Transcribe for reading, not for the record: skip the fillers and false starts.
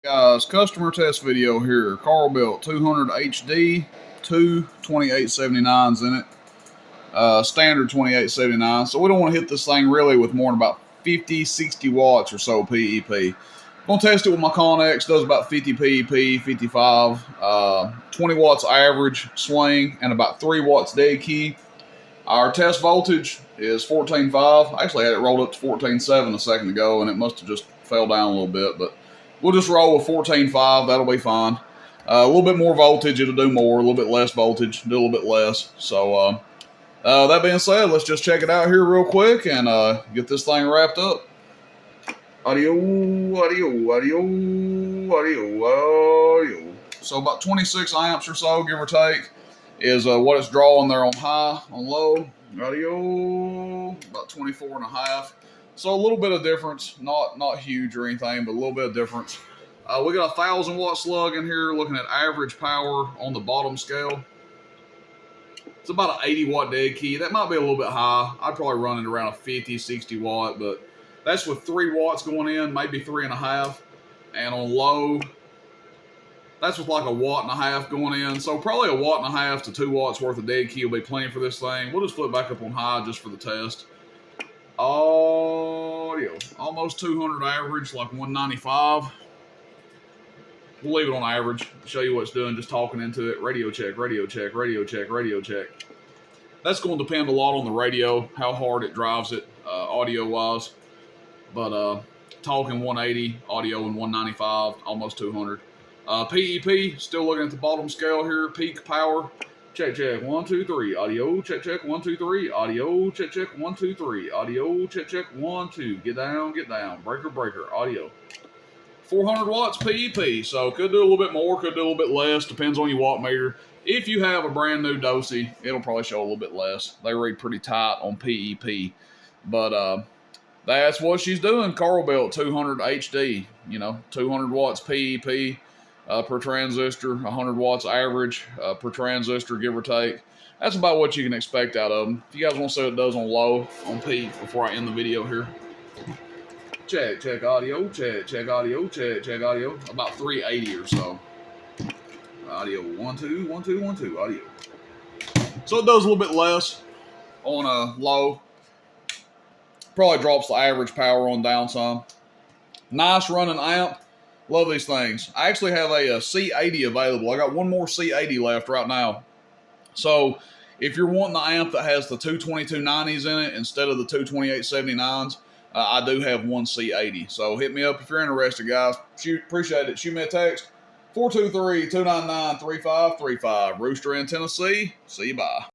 Guys, customer test video here. Carl built 200 HD, two 2879s in it, standard 2879. So we don't want to hit this thing really with more than about 50, 60 watts or so PEP. Gonna test it with my Connex, does about 50 PEP, 55, 20 watts average swing, and about 3 watts dead key. Our test voltage is 14.5. I actually had it rolled up to 14.7 a second ago, and it must have just fell down a little bit, but we'll just roll with 14.5. That'll be fine. A little bit more voltage, it'll do more. A little bit less voltage, do a little bit less. So that being said, let's just check it out here real quick and get this thing wrapped up. Audio, audio, audio, audio, audio. So about 26 amps or so, give or take, is what it's drawing there on high, on low. Audio, about 24 and a half. So a little bit of difference, not huge or anything, but a little bit of difference. We got a 1,000 watt slug in here, looking at average power on the bottom scale. It's about an 80 watt dead key. That might be a little bit high. I'd probably run it around a 50, 60 watt, but that's with 3 watts going in, maybe 3.5. And on low, that's with like a 1.5 watts going in. So probably a 1.5 watts to 2 watts worth of dead key will be plenty for this thing. We'll just flip back up on high just for the test. Audio, almost 200 average, like 195. We'll leave it on average. Show you what it's doing, just talking into it. Radio check, radio check, radio check, radio check. That's going to depend a lot on the radio, how hard it drives it, audio-wise. But talking 180, audio in 195, almost 200. PEP, still looking at the bottom scale here. Peak power, check, check, 1, 2, 3. Audio, check, check, 1, 2, 3. Audio, check, check, 1, 2, 3. Audio, check, check, 1, 2. Get down, get down. Breaker, breaker. Audio. 400 watts PEP, so could do a little bit more, could do a little bit less, depends on your watt meter. If you have a brand new Dosi, it'll probably show a little bit less. They read pretty tight on PEP, but that's what she's doing. Carl built 200 HD, 200 watts PEP per transistor, 100 watts average per transistor, give or take. That's about what you can expect out of them. If you guys want to see what it does on low, on peak, before I end the video here. Check, check audio, check, check audio, check, check audio. About 380 or so. Audio, 1, 2, 1, 2, 1, 2, audio. So it does a little bit less on a low. Probably drops the average power on down some. Nice running amp. Love these things. I actually have a C80 available. I got one more C80 left right now. So if you're wanting the amp that has the two 2290s in it instead of the two 2879s, I do have one C80. So hit me up if you're interested, guys. Appreciate it. Shoot me a text. 423-299-3535. Rooster in Tennessee. See you, bye.